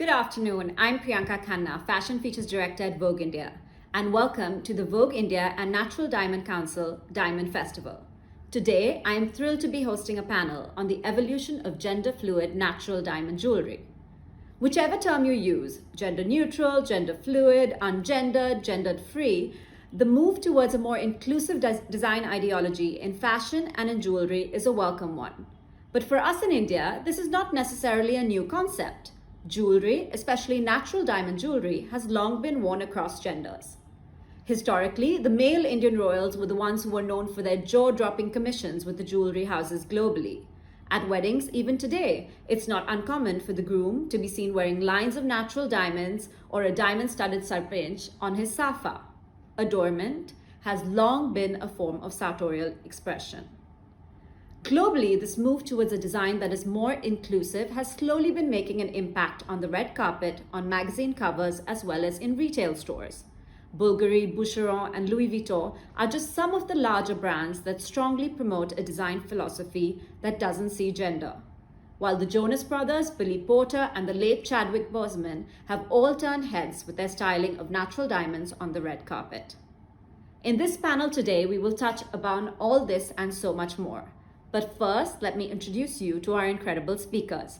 Good afternoon. I'm Priyanka Khanna, Fashion Features Director at Vogue India, and welcome to the Vogue India and Natural Diamond Council Diamond Festival. Today, I am thrilled to be hosting a panel on the evolution of gender-fluid natural diamond jewelry. Whichever term you use, gender-neutral, gender-fluid, ungendered, gendered-free, the move towards a more inclusive design ideology in fashion and in jewelry is a welcome one. But for us in India, this is not necessarily a new concept. Jewelry, especially natural diamond jewelry, has long been worn across genders. Historically, the male Indian royals were the ones who were known for their jaw-dropping commissions with the jewelry houses globally. At weddings, even today, it's not uncommon for the groom to be seen wearing lines of natural diamonds or a diamond-studded sarpanch on his safa. Adornment has long been a form of sartorial expression. Globally, this move towards a design that is more inclusive has slowly been making an impact on the red carpet, on magazine covers, as well as in retail stores. Bulgari, Boucheron, and Louis Vuitton are just some of the larger brands that strongly promote a design philosophy that doesn't see gender. While the Jonas Brothers, Billy Porter, and the late Chadwick Boseman have all turned heads with their styling of natural diamonds on the red carpet. In this panel today, we will touch upon all this and so much more. But first, let me introduce you to our incredible speakers.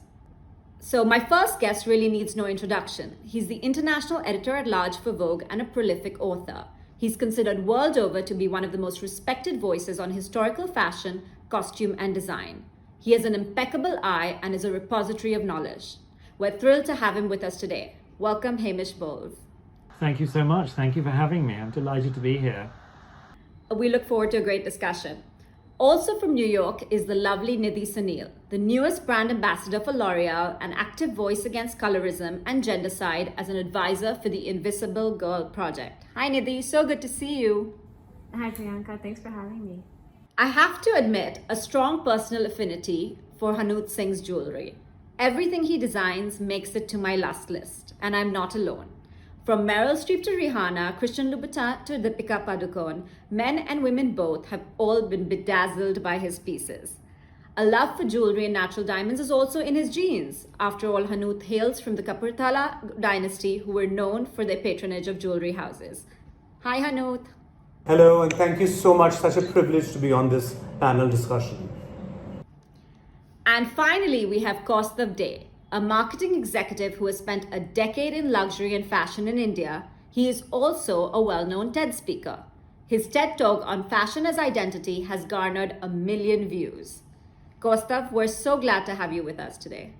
So my first guest really needs no introduction. He's the international editor-at-large for Vogue and a prolific author. He's considered world over to be one of the most respected voices on historical fashion, costume, and design. He has an impeccable eye and is a repository of knowledge. We're thrilled to have him with us today. Welcome, Hamish Bowles. Thank you so much. Thank you for having me. I'm delighted to be here. We look forward to a great discussion. Also from New York is the lovely Nidhi Sunil, the newest brand ambassador for L'Oreal, an active voice against colorism and gendercide as an advisor for the Invisible Girl Project. Hi Nidhi, so good to see you. Hi Priyanka, thanks for having me. I have to admit a strong personal affinity for Hanut Singh's jewelry. Everything he designs makes it to my lust list, and I'm not alone. From Meryl Streep to Rihanna, Christian Louboutin to Deepika Padukone, men and women both have all been bedazzled by his pieces. A love for jewelry and natural diamonds is also in his genes. After all, Hanut hails from the Kapurthala dynasty, who were known for their patronage of jewelry houses. Hi Hanut. Hello, and thank you so much. Such a privilege to be on this panel discussion. And finally, we have Kaustav Dey, a marketing executive who has spent a decade in luxury and fashion in India. He is also a well-known TED speaker. His TED Talk on fashion as identity has garnered 1 million views. Kaustav, we're so glad to have you with us today.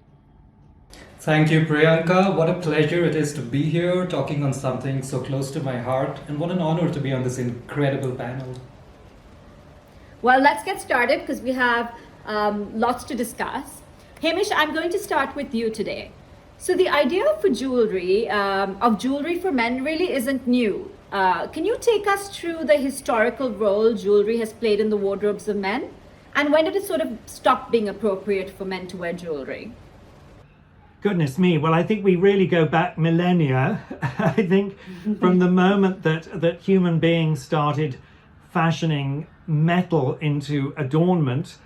Thank you, Priyanka. What a pleasure it is to be here talking on something so close to my heart, and what an honor to be on this incredible panel. Well, let's get started because we have lots to discuss. Hamish, I'm going to start with you today. So the idea for jewelry, of jewelry for men really isn't new. Can you take us through the historical role jewelry has played in the wardrobes of men? And when did it sort of stop being appropriate for men to wear jewelry? Goodness me. Well, I think we really go back millennia. I think from the moment that human beings started fashioning metal into adornment,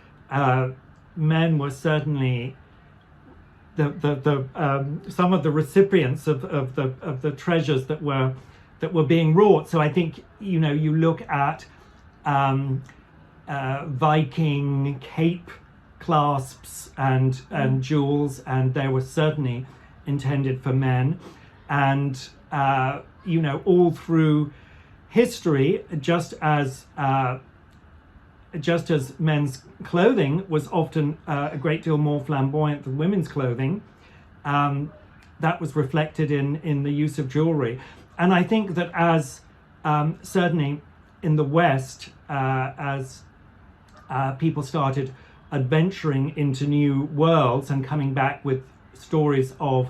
men were certainly some of the recipients of the treasures that were being wrought. So I think you look at Viking cape clasps and jewels, and they were certainly intended for men. And all through history, just as men's clothing was often a great deal more flamboyant than women's clothing, that was reflected in the use of jewelry. And I think that as certainly in the West, as people started adventuring into new worlds and coming back with stories of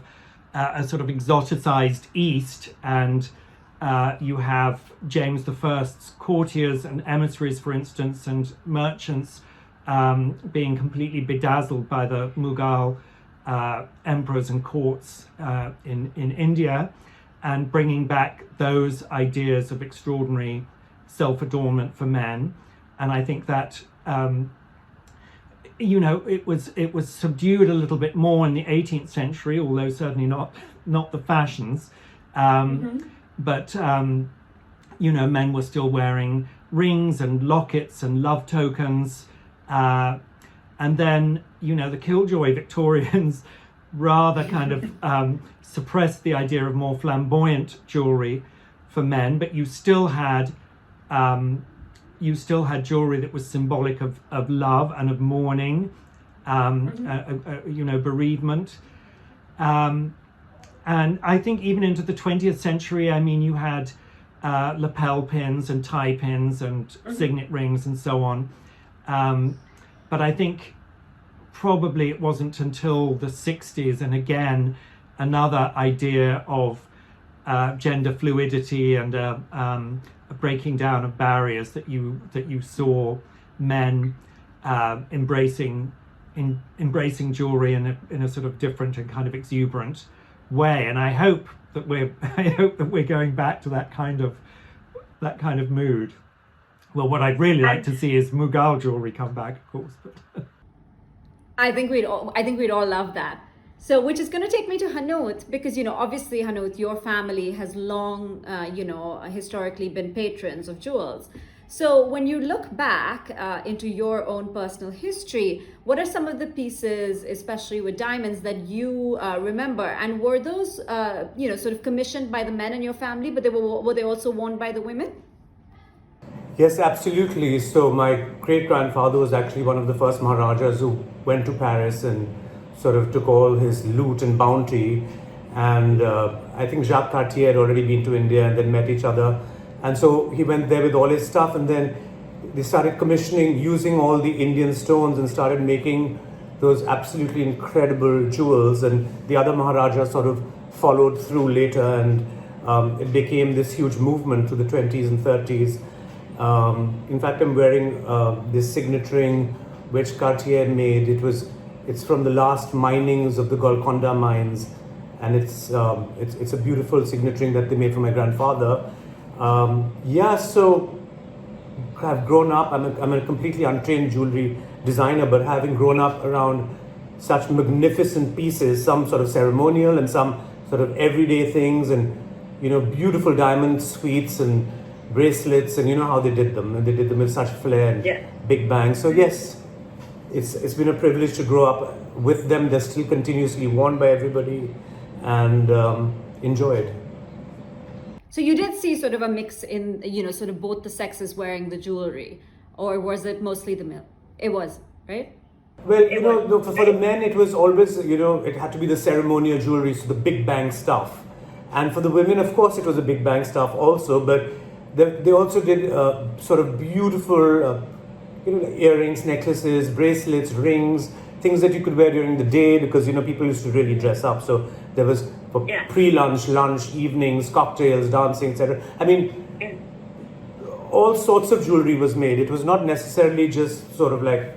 a sort of exoticized East, and you have James I's courtiers and emissaries, for instance, and merchants being completely bedazzled by the Mughal emperors and courts in India, and bringing back those ideas of extraordinary self-adornment for men. And I think that it was subdued a little bit more in the 18th century, although certainly not the fashions. But men were still wearing rings and lockets and love tokens, and then the Killjoy Victorians rather kind of suppressed the idea of more flamboyant jewelry for men, but you still had jewelry that was symbolic of love and of mourning, bereavement. And I think even into the 20th century, I mean, you had lapel pins and tie pins and signet rings and so on. But I think probably it wasn't until the 60s, and again, another idea of gender fluidity and a breaking down of barriers that you saw men embracing jewelry in a sort of different and kind of exuberant way. And I hope that we're going back to that kind of mood. Well, what I'd really like to see is Mughal jewelry come back, of course. But I think we'd all love that. So, which is going to take me to Hanut, because obviously, Hanut, your family has long historically been patrons of jewels. So when you look back into your own personal history, what are some of the pieces, especially with diamonds, that you remember? And were those sort of commissioned by the men in your family, but were they also worn by the women? Yes, absolutely. So my great-grandfather was actually one of the first Maharajas who went to Paris and sort of took all his loot and bounty. And I think Jacques Cartier had already been to India and then met each other. And so he went there with all his stuff, and then they started commissioning, using all the Indian stones, and started making those absolutely incredible jewels. And the other Maharajas sort of followed through later, and it became this huge movement through the 20s and 30s. In fact, I'm wearing this signet ring which Cartier made. It's from the last minings of the Golconda mines, and it's a beautiful signet ring that they made for my grandfather. So I've grown up. I'm a completely untrained jewelry designer, but having grown up around such magnificent pieces, some sort of ceremonial and some sort of everyday things, and beautiful diamond suites and bracelets, and how they did them, and they did them with such flair and big bang. So yes, it's been a privilege to grow up with them. They're still continuously worn by everybody, and enjoyed. So you did see sort of a mix in, sort of both the sexes wearing the jewelry, or was it mostly the male? It was, right? Well, for the men, it was always, it had to be the ceremonial jewelry, so the big bang stuff. And for the women, of course, it was the big bang stuff also, but they also did sort of beautiful, earrings, necklaces, bracelets, rings, things that you could wear during the day, because, people used to really dress up. So there was pre-lunch, lunch, evenings, cocktails, dancing, etc. I mean, all sorts of jewelry was made. It was not necessarily just sort of like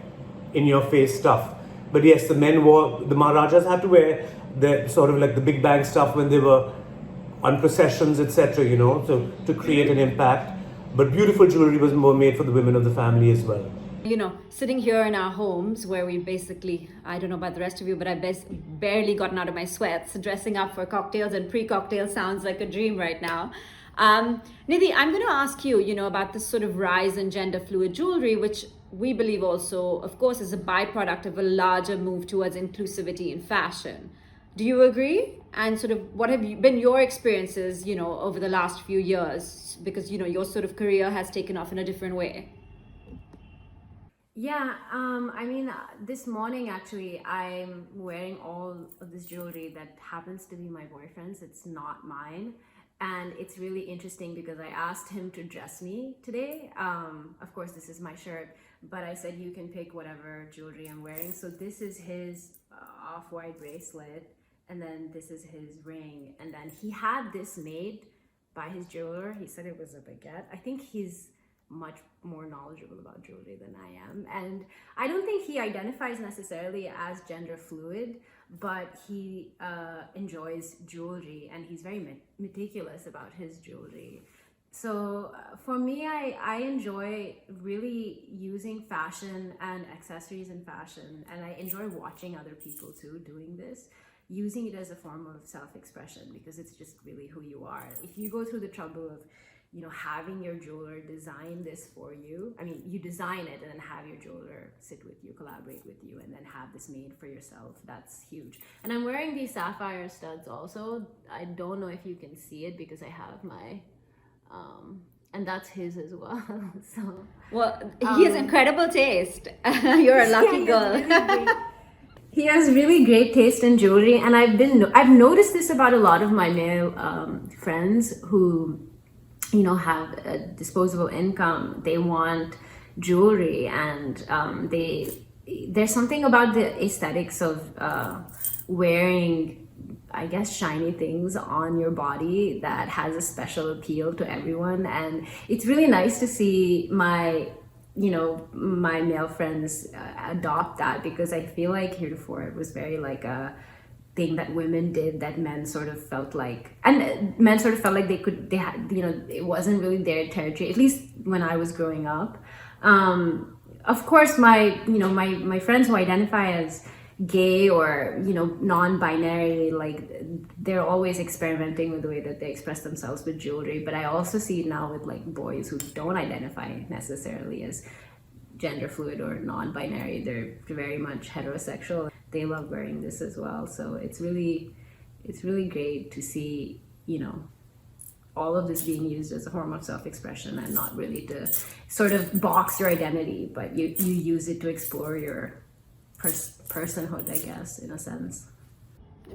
in-your-face stuff. But yes, the Maharajas had to wear the sort of like the big bang stuff when they were on processions, etc., so to create an impact. But beautiful jewelry was more made for the women of the family as well. Sitting here in our homes where we basically, I don't know about the rest of you, but I barely gotten out of my sweats. Dressing up for cocktails and pre-cocktails sounds like a dream right now. Nidhi, I'm going to ask you, about this sort of rise in gender fluid jewelry, which we believe also, of course, is a byproduct of a larger move towards inclusivity in fashion. Do you agree? And sort of what have been your experiences, over the last few years? Because, your sort of career has taken off in a different way. Yeah, this morning actually, I'm wearing all of this jewelry that happens to be my boyfriend's. It's not mine. And it's really interesting because I asked him to dress me today. Of course, this is my shirt, but I said, you can pick whatever jewelry I'm wearing. So this is his off-white bracelet, and then this is his ring. And then he had this made by his jeweler. He said it was a baguette. I think he's much more knowledgeable about jewelry than I am. And I don't think he identifies necessarily as gender fluid, but he enjoys jewelry, and he's very meticulous about his jewelry. So for me, I enjoy really using fashion and accessories in fashion, and I enjoy watching other people too doing this, using it as a form of self-expression, because it's just really who you are. If you go through the trouble of, you know, having your jeweler design this for you, I mean, you design it and then have your jeweler sit with you, collaborate with you, and then have this made for yourself, that's huge. And I'm wearing these sapphire studs also. I don't know if you can see it because I have my and that's his as well. So Well, he has incredible taste. You're a lucky girl. He has really great taste in jewelry, and I've noticed this about a lot of my male friends who, you know, have a disposable income. They want jewelry, and there's something about the aesthetics of wearing, I guess, shiny things on your body that has a special appeal to everyone. And it's really nice to see my male friends adopt that, because I feel like heretofore it was very like a thing that women did that men sort of felt like, and men sort of felt like they had, you know, it wasn't really their territory, at least when I was growing up. Of course, my friends who identify as gay or, you know, non-binary, like, they're always experimenting with the way that they express themselves with jewelry. But I also see it now with like boys who don't identify necessarily as gender fluid or non-binary. They're very much heterosexual. They love wearing this as well. So it's really great to see, you know, all of this being used as a form of self-expression, and not really to sort of box your identity, but you use it to explore your personhood, I guess, in a sense.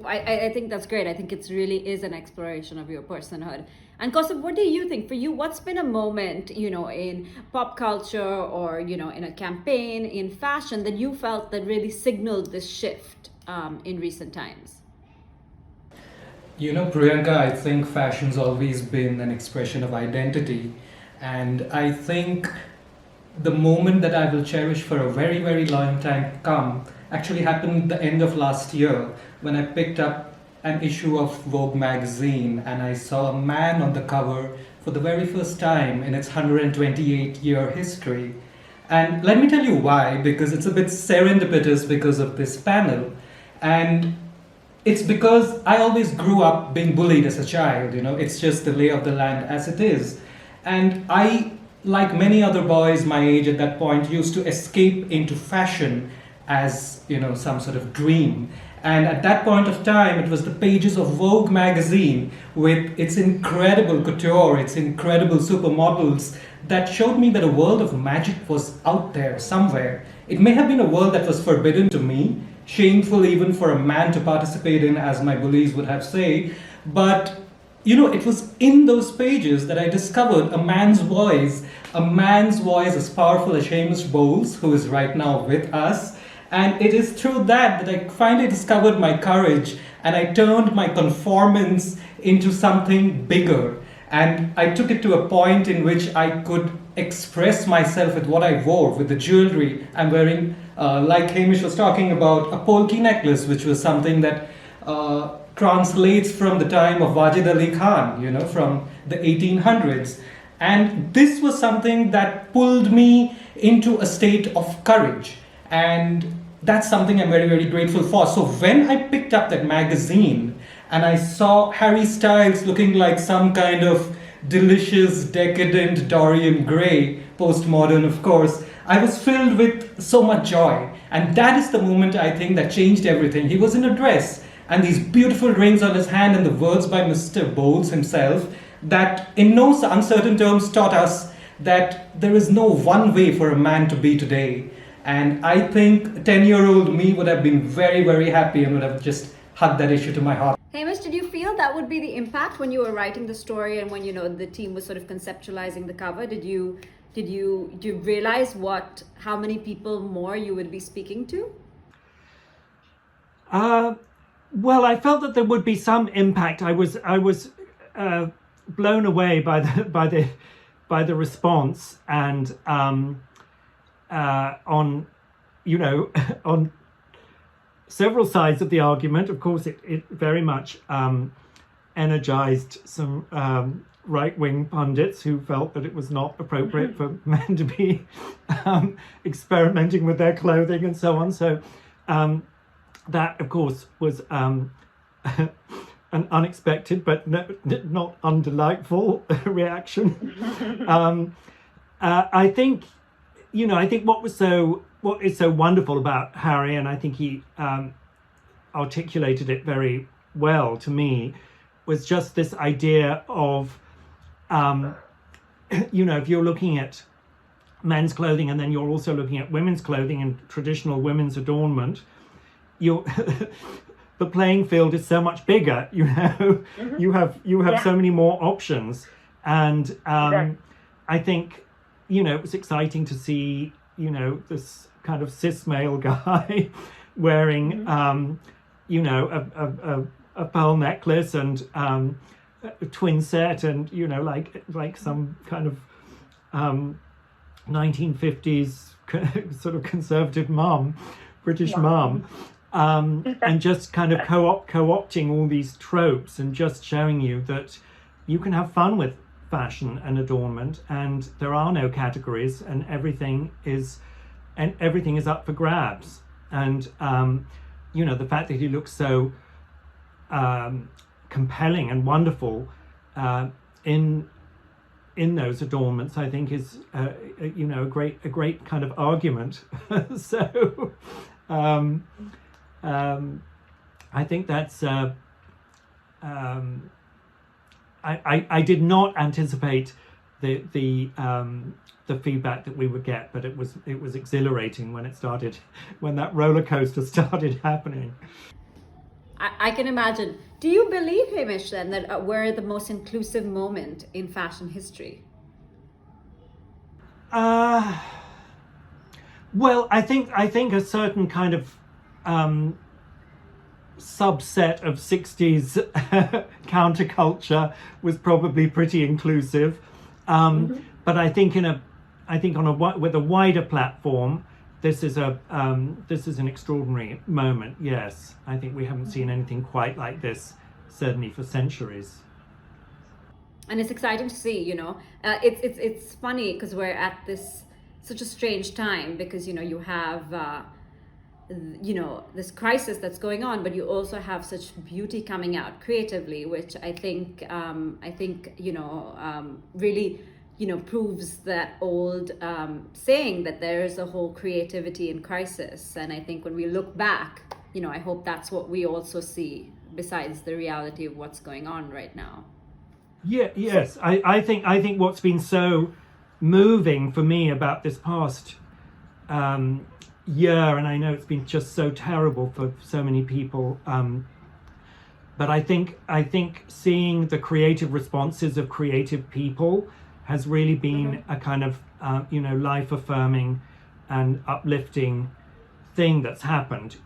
I think that's great. I think it really is an exploration of your personhood. And Kaustav, what do you think? For you, what's been a moment, you know, in pop culture or, you know, in a campaign, in fashion, that you felt that really signaled this shift in recent times? You know, Priyanka, I think fashion's always been an expression of identity. And I think the moment that I will cherish for a very, very long time come actually happened at the end of last year, when I picked up an issue of Vogue magazine and I saw a man on the cover for the very first time in its 128-year history. And let me tell you why, because it's a bit serendipitous because of this panel. And it's because I always grew up being bullied as a child, you know, it's just the lay of the land as it is. And I, like many other boys my age at that point, used to escape into fashion as, you know, some sort of dream. And at that point of time, it was the pages of Vogue magazine with its incredible couture, its incredible supermodels, that showed me that a world of magic was out there somewhere. It may have been a world that was forbidden to me, shameful even for a man to participate in, as my bullies would have said, but you know, it was in those pages that I discovered a man's voice as powerful as Hamish Bowles, who is right now with us. And it is through that I finally discovered my courage, and I turned my conformance into something bigger. And I took it to a point in which I could express myself with what I wore, with the jewelry I'm wearing. Like Hamish was talking about, a polki necklace, which was something that translates from the time of Wajid Ali Khan, you know, from the 1800s. And this was something that pulled me into a state of courage. And that's something I'm very, very grateful for. So when I picked up that magazine and I saw Harry Styles looking like some kind of delicious, decadent Dorian Gray, postmodern of course, I was filled with so much joy. And that is the moment, I think, that changed everything. He was in a dress and these beautiful rings on his hand and the words by Mr. Bowles himself that in no uncertain terms taught us that there is no one way for a man to be today. And I think 10-year-old me would have been very, very happy and would have just hugged that issue to my heart. Hamish, did you feel that would be the impact when you were writing the story and when, you know, the team was sort of conceptualizing the cover? Did you realize how many people more you would be speaking to? Well, I felt that there would be some impact. I was blown away by the response, and on, you know, on several sides of the argument. Of course, it very much energized some right-wing pundits who felt that it was not appropriate for men to be experimenting with their clothing and so on. So that, of course, was an unexpected but not undelightful reaction. I think, I think what is so wonderful about Harry, and I think he articulated it very well to me, was just this idea of, if you're looking at men's clothing and then you're also looking at women's clothing and traditional women's adornment, the playing field is so much bigger. You have so many more options, and Exactly. I think it was exciting to see this kind of cis male guy wearing a pearl necklace and a twin set, and like some kind of 1950s sort of conservative British mum, and just kind of co-opting all these tropes and just showing you that you can have fun with fashion and adornment, and there are no categories, and everything is up for grabs. And the fact that he looks so compelling and wonderful in those adornments, I think is a great kind of argument. So I think that's I did not anticipate the feedback that we would get, but it was exhilarating when that roller coaster started happening. I can imagine. Do you believe, Hamish, then, that we're the most inclusive moment in fashion history? Well, I think a certain kind of subset of 60s counterculture was probably pretty inclusive, but I think with a wider platform, this is an extraordinary moment. Yes, I think we haven't seen anything quite like this, certainly for centuries. And it's exciting to see. It's funny because we're at such a strange time, because you have this crisis that's going on, but you also have such beauty coming out creatively, which I think really proves that old saying that there is a whole creativity in crisis. And I think when we look back, I hope that's what we also see, besides the reality of what's going on right now. Yeah, yes, I think what's been so moving for me about this past year, and I know it's been just so terrible for so many people, but I think seeing the creative responses of creative people has really been a kind of life affirming and uplifting thing that's happened.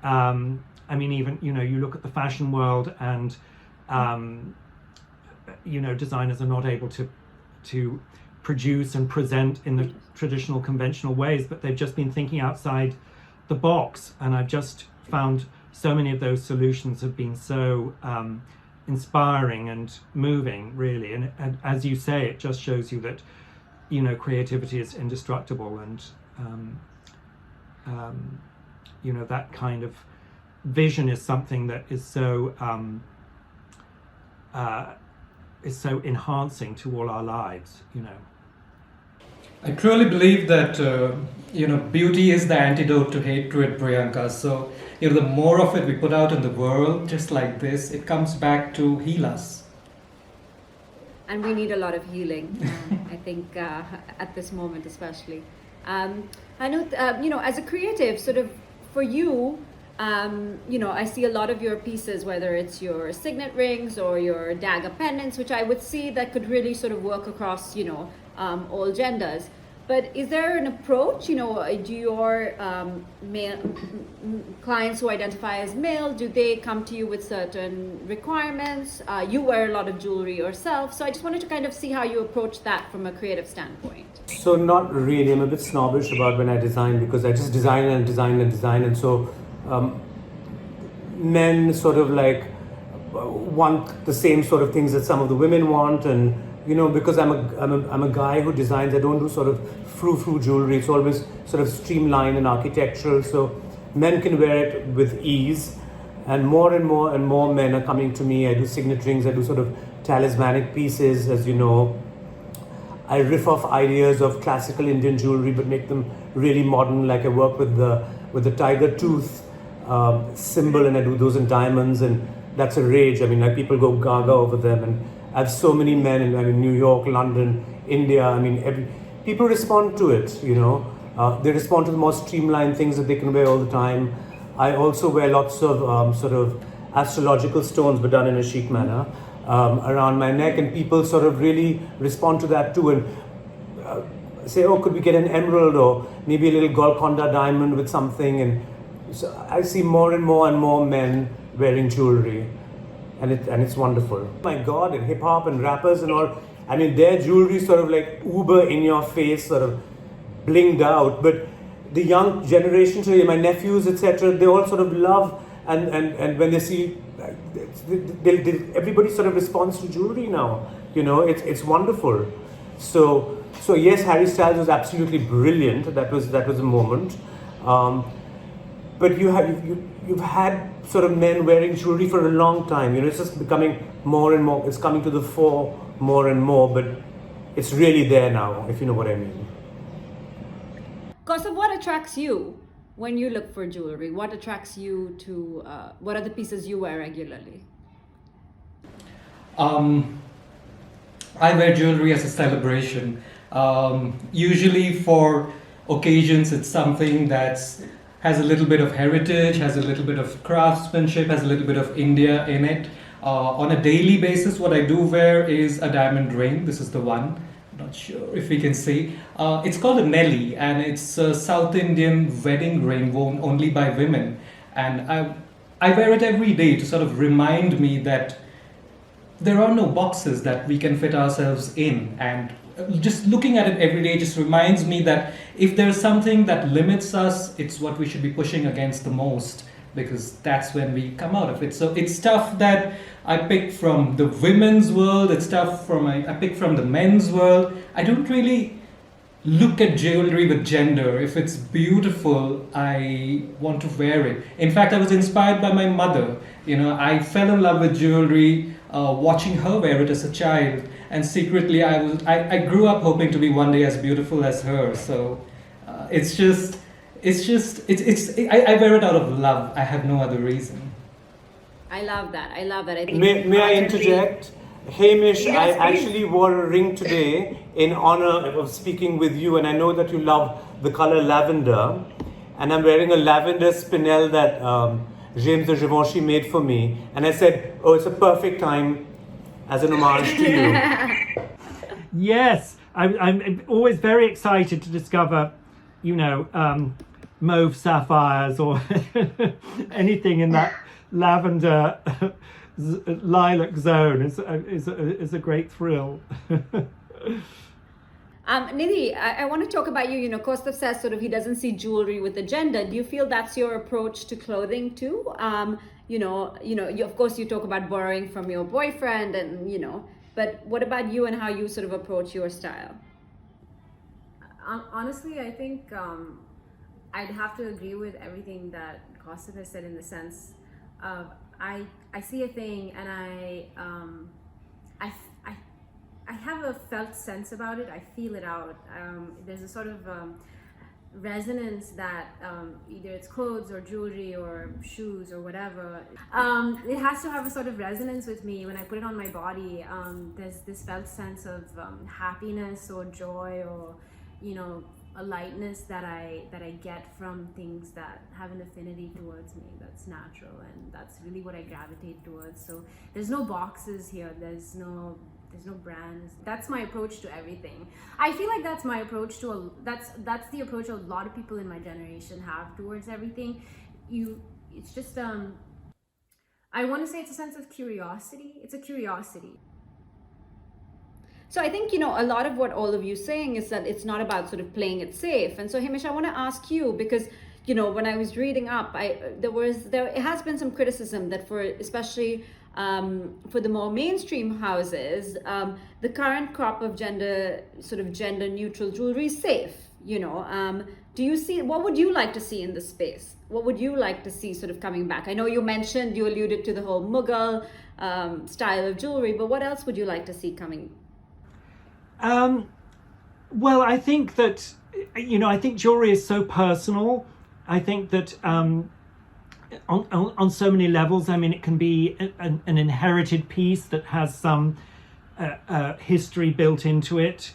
I mean, even you look at the fashion world, and designers are not able to produce and present in the traditional conventional ways, but they've just been thinking outside the box, and I've just found so many of those solutions have been so inspiring and moving, really. And as you say, it just shows you that creativity is indestructible, and that kind of vision is something that is so enhancing to all our lives. I truly believe that beauty is the antidote to hatred, Priyanka. So the more of it we put out in the world, just like this, it comes back to heal us. And we need a lot of healing, I think, at this moment especially. Hanut, as a creative, sort of for you, I see a lot of your pieces, whether it's your signet rings or your dagger pendants, which I would see that could really sort of work across, all genders. But is there an approach, do your male clients who identify as male, do they come to you with certain requirements? You wear a lot of jewelry yourself, so I just wanted to kind of see how you approach that from a creative standpoint. So not really. I'm a bit snobbish about when I design, because I just design, and so men sort of like want the same sort of things that some of the women want, and because I'm a guy who designs, I don't do sort of frou-frou jewelry. It's always sort of streamlined and architectural, so men can wear it with ease. And more and more men are coming to me. I do signet rings, I do sort of talismanic pieces, as you know. I riff off ideas of classical Indian jewelry but make them really modern. Like I work with the tiger tooth symbol, and I do those in diamonds, and that's a rage. I mean, like, people go gaga over them, and I have so many men in New York, London, India. I mean, people respond to it. They respond to the more streamlined things that they can wear all the time. I also wear lots of sort of astrological stones, but done in a chic manner, around my neck, and people sort of really respond to that too, and say, oh, could we get an emerald or maybe a little Golconda diamond with something? And so I see more and more men wearing jewelry, and it's wonderful. My God, and hip hop and rappers and all, I mean, their jewelry sort of like uber in your face, sort of blinged out, but the young generation today, my nephews, etc., they all sort of love, and when they see, everybody sort of responds to jewelry now. It's wonderful. So yes, Harry Styles was absolutely brilliant. That was a moment. But you've had sort of men wearing jewelry for a long time. It's just becoming more and more. It's coming to the fore more and more, but it's really there now, if you know what I mean. Kaustav, what attracts you when you look for jewelry? What attracts you to, what are the pieces you wear regularly? I wear jewelry as a celebration. Usually for occasions, it's something that has a little bit of heritage, has a little bit of craftsmanship, has a little bit of India in it. On a daily basis, what I do wear is a diamond ring. This is the one. Not sure if we can see. It's called a Nelly, and it's a South Indian wedding ring worn only by women. And I wear it every day to sort of remind me that there are no boxes that we can fit ourselves in. And just looking at it every day just reminds me that if there's something that limits us, it's what we should be pushing against the most, because that's when we come out of it. So it's stuff that I pick from the women's world, it's stuff I pick from the men's world. I don't really look at jewelry with gender. If it's beautiful, I want to wear it. In fact, I was inspired by my mother. I fell in love with jewelry watching her wear it as a child, and secretly I grew up hoping to be one day as beautiful as her. So I wear it out of love. I have no other reason. I love that. I think May I interject? Hamish, Yes, I please. actually wore a ring today in honor of speaking with you, and I know that you love the color lavender, and I'm wearing a lavender spinel that James de Givenchy made for me, and I said, oh, it's a perfect time as an homage to you. Yes, I'm always very excited to discover, mauve sapphires or anything in that lavender lilac zone is a great thrill. Nidhi, I want to talk about you. Kaustav says sort of he doesn't see jewelry with a gender. Do you feel that's your approach to clothing too? Of course you talk about borrowing from your boyfriend, and but what about you and how you sort of approach your style? Honestly, I think I'd have to agree with everything that Kaustav has said, in the sense of I see a thing and I have a felt sense about it. I feel it out. There's a sort of resonance that either it's clothes or jewelry or shoes or whatever. It has to have a sort of resonance with me when I put it on my body. There's this felt sense of happiness or joy, or a lightness that I get from things that have an affinity towards me. That's natural, and that's really what I gravitate towards. So there's no boxes here. There's no brands. That's my approach to everything. I feel like that's my approach to that's the approach a lot of people in my generation have towards everything. It's just I want to say it's a sense of curiosity. It's a curiosity. So I think, a lot of what all of you saying is that it's not about sort of playing it safe. And so Hamish, I want to ask you, because, when I was reading up, there has been some criticism that for especially for the more mainstream houses, the current crop of gender neutral jewelry is safe. Do you see, what would you like to see in this space? What would you like to see sort of coming back? I know you alluded to the whole Mughal style of jewelry, but what else would you like to see coming? Well, I think that, I think jewelry is so personal. I think that on so many levels, I mean, it can be an inherited piece that has some history built into it,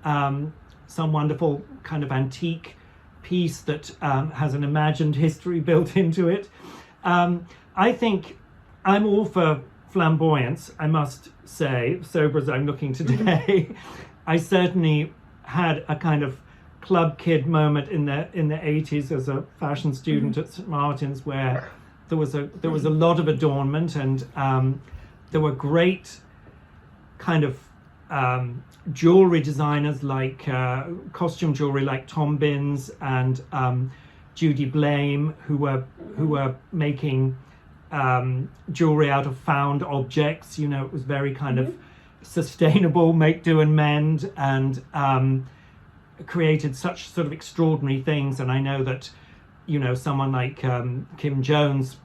some wonderful kind of antique piece that has an imagined history built into it. I think I'm all for flamboyance, I must say, sober as I'm looking today. I certainly had a kind of club kid moment in the 80s as a fashion student at St. Martin's, where there was a lot of adornment, and there were great kind of jewelry designers like costume jewelry like Tom Binns and Judy Blame, who were making jewelry out of found objects. It was very kind of sustainable, make do and mend, and created such sort of extraordinary things. And I know that someone like Kim Jones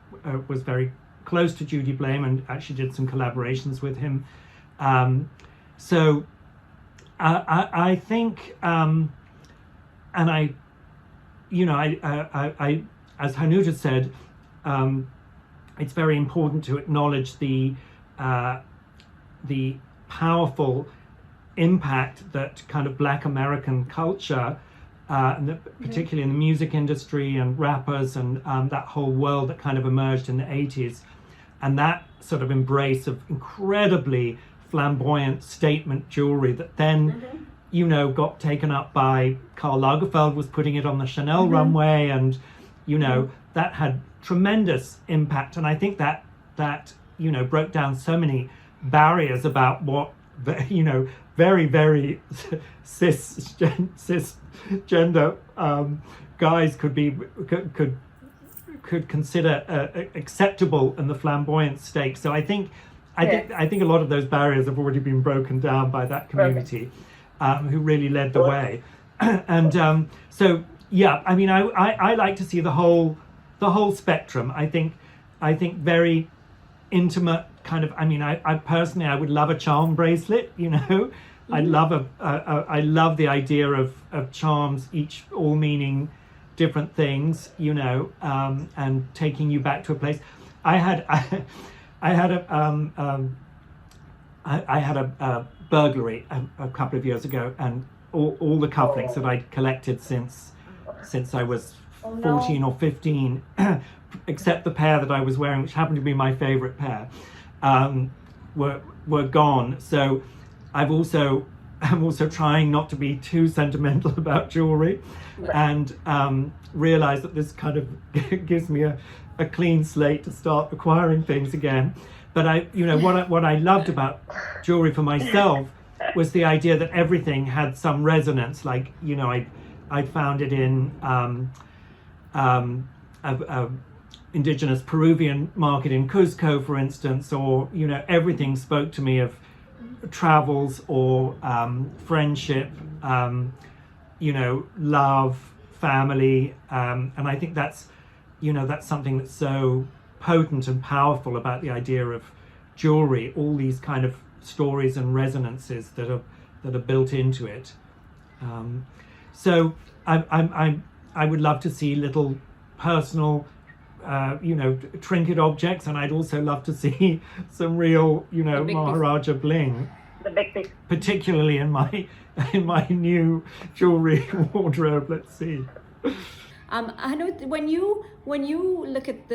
was very close to Judy Blame and actually did some collaborations with him. So I think, and I as Hanut had said, it's very important to acknowledge the powerful impact that kind of Black American culture, particularly in the music industry and rappers and that whole world that kind of emerged in the 80s, and that sort of embrace of incredibly flamboyant statement jewelry that then got taken up by Karl Lagerfeld, was putting it on the Chanel runway, and that had tremendous impact. And I think that broke down so many barriers about what very, very cisgender guys could consider acceptable in the flamboyant stake. So I think a lot of those barriers have already been broken down by that community, who really led the way. And so yeah, I mean, I like to see the whole spectrum. I think very intimate kind of. I mean, I personally, I would love a charm bracelet. I love the idea of charms, all meaning different things. And taking you back to a place. I had a burglary a couple of years ago, and all the cufflinks that I'd collected since I was 14 or 15, except the pair that I was wearing, which happened to be my favorite pair, were gone. So I'm also trying not to be too sentimental about jewelry, and realize that this kind of gives me a clean slate to start acquiring things again. But what I loved about jewelry for myself was the idea that everything had some resonance. Like, I'd found it in a indigenous Peruvian market in Cusco, for instance, or everything spoke to me of travels or friendship, love, family, and I think that's something that's so potent and powerful about the idea of jewelry. All these kind of stories and resonances that are built into it. So I would love to see little personal, trinket objects, and I'd also love to see some real, Maharaja bling. The big piece. Particularly in my new jewelry wardrobe. Let's see. Hanut, when you look at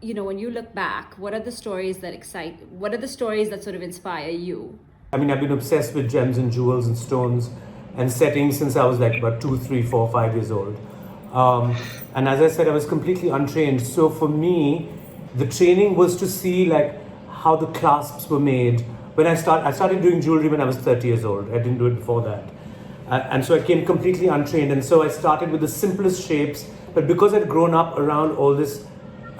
when you look back, what are the stories that excite? What are the stories that sort of inspire you? I mean, I've been obsessed with gems and jewels and stones and settings since I was like about 2, 3, 4, 5 years old. And as I said, I was completely untrained. So for me, the training was to see like how the clasps were made. When I started doing jewelry when I was 30 years old. I didn't do it before that. And so I came completely untrained. And so I started with the simplest shapes. But because I'd grown up around all this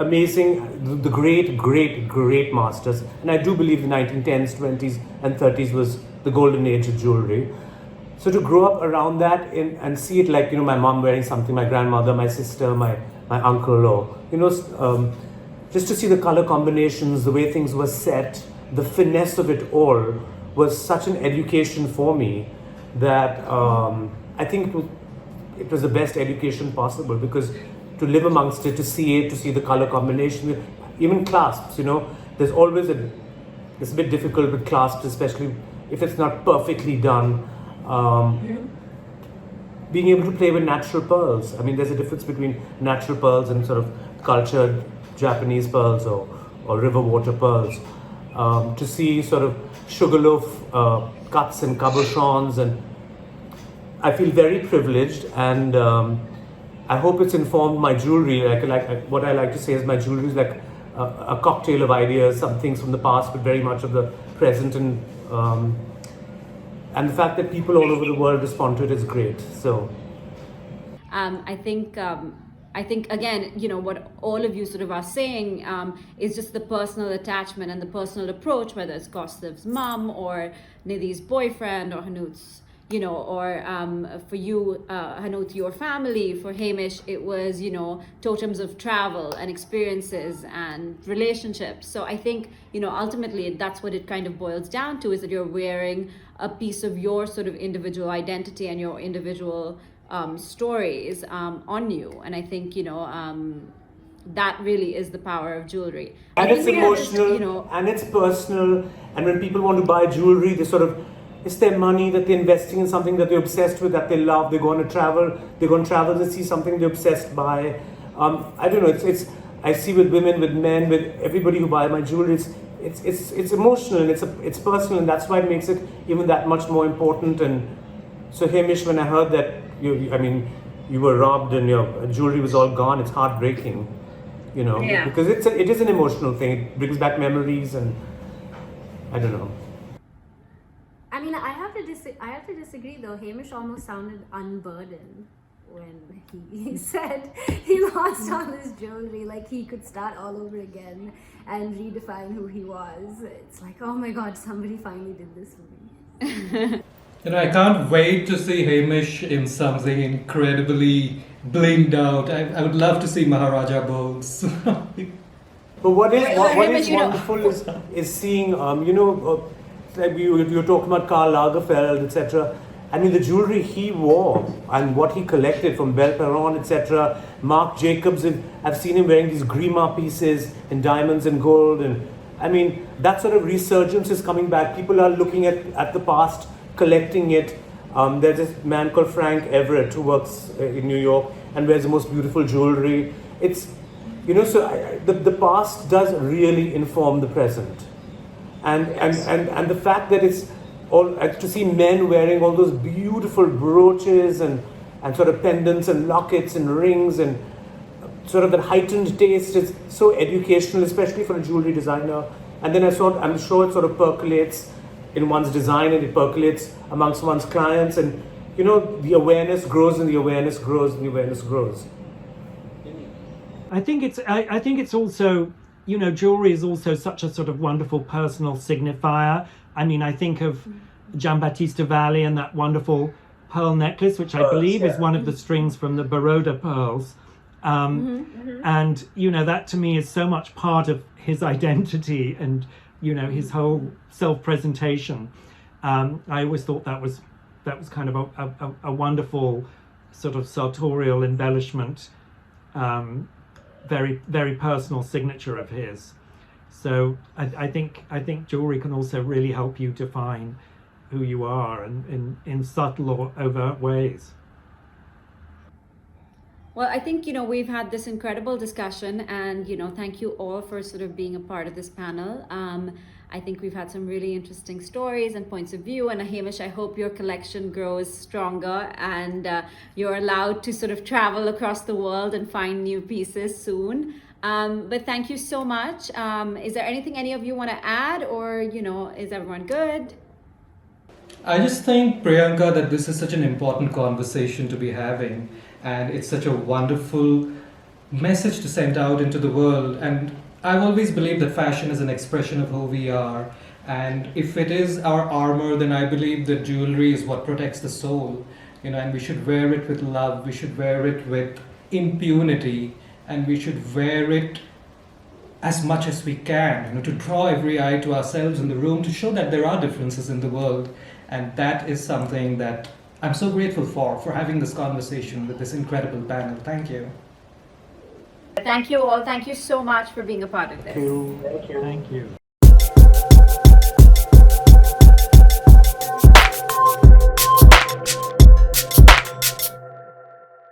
amazing, the great masters. And I do believe the 1910s, 20s, and 30s was the golden age of jewelry. So to grow up around that and see it like, my mom wearing something, my grandmother, my sister, my uncle, or, just to see the color combinations, the way things were set, the finesse of it all was such an education for me that I think it was the best education possible, because to live amongst it, to see the color combination, even clasps, there's always it's a bit difficult with clasps, especially if it's not perfectly done. Being able to play with natural pearls. I mean, there's a difference between natural pearls and sort of cultured Japanese pearls or river water pearls. To see sort of sugarloaf cuts and cabochons, and I feel very privileged, and I hope it's informed my jewelry. Like what I like to say is my jewelry is like a cocktail of ideas, some things from the past, but very much of the present, and the fact that people all over the world respond to it is great. So, I think again, what all of you sort of are saying is just the personal attachment and the personal approach, whether it's Kaustav's mom or Nidhi's boyfriend or Hanut's, or for you, Hanut, your family. For Hamish, it was, totems of travel and experiences and relationships. So I think, ultimately that's what it kind of boils down to, is that you're wearing a piece of your sort of individual identity and your individual stories on you. And I think, that really is the power of jewelry. And it's emotional, and it's personal. And when people want to buy jewelry, it's their money that they're investing in something that they're obsessed with, that they love. They're going to travel. They see something they're obsessed by. I don't know. I see with women, with men, with everybody who buy my jewelry. It's emotional and it's personal, and that's why it makes it even that much more important. And so, Hamish, when I heard that you were robbed and your jewelry was all gone, it's heartbreaking. Because it is an emotional thing. It brings back memories, and I don't know. I mean, I have to disagree though. Hamish almost sounded unburdened when he said he lost all his jewelry, like he could start all over again and redefine who he was. It's like, oh my God, somebody finally did this for me. I can't wait to see Hamish in something incredibly blinged out. I would love to see Maharaja Bowles. But what is wonderful is seeing, like you were talking about Karl Lagerfeld, etc. I mean, the jewelry he wore and what he collected from Belle Perron, etc. Marc Jacobs, and I've seen him wearing these grima pieces in diamonds and gold, and I mean that sort of resurgence is coming back. People are looking at the past, collecting it. There's this man called Frank Everett who works in New York and wears the most beautiful jewelry. It's so the past does really inform the present. And the fact that it's all to see men wearing all those beautiful brooches and sort of pendants and lockets and rings and sort of that heightened taste is so educational, especially for a jewelry designer. And then I'm sure it sort of percolates in one's design, and it percolates amongst one's clients, and the awareness grows and the awareness grows and the awareness grows. I think it's also, jewelry is also such a sort of wonderful personal signifier. I mean, I think of Giambattista Valli and that wonderful pearl necklace, which I believe is one of the strings from the Baroda pearls. And, that to me is so much part of his identity and, his whole self-presentation. I always thought that was kind of a wonderful sort of sartorial embellishment, very, very personal signature of his. So I think jewelry can also really help you define who you are and in subtle or overt ways. Well, I think, we've had this incredible discussion, and, thank you all for sort of being a part of this panel. I think we've had some really interesting stories and points of view, and Hamish, I hope your collection grows stronger and you're allowed to sort of travel across the world and find new pieces soon. But thank you so much. Is there anything any of you want to add, or, is everyone good? I just think, Priyanka, that this is such an important conversation to be having, and it's such a wonderful message to send out into the world. And I've always believed that fashion is an expression of who we are. And if it is our armor, then I believe that jewelry is what protects the soul. And we should wear it with love, we should wear it with impunity, and we should wear it as much as we can, to draw every eye to ourselves in the room, to show that there are differences in the world. And that is something that I'm so grateful for having this conversation with this incredible panel. Thank you. Thank you all. Thank you so much for being a part of this. Thank you.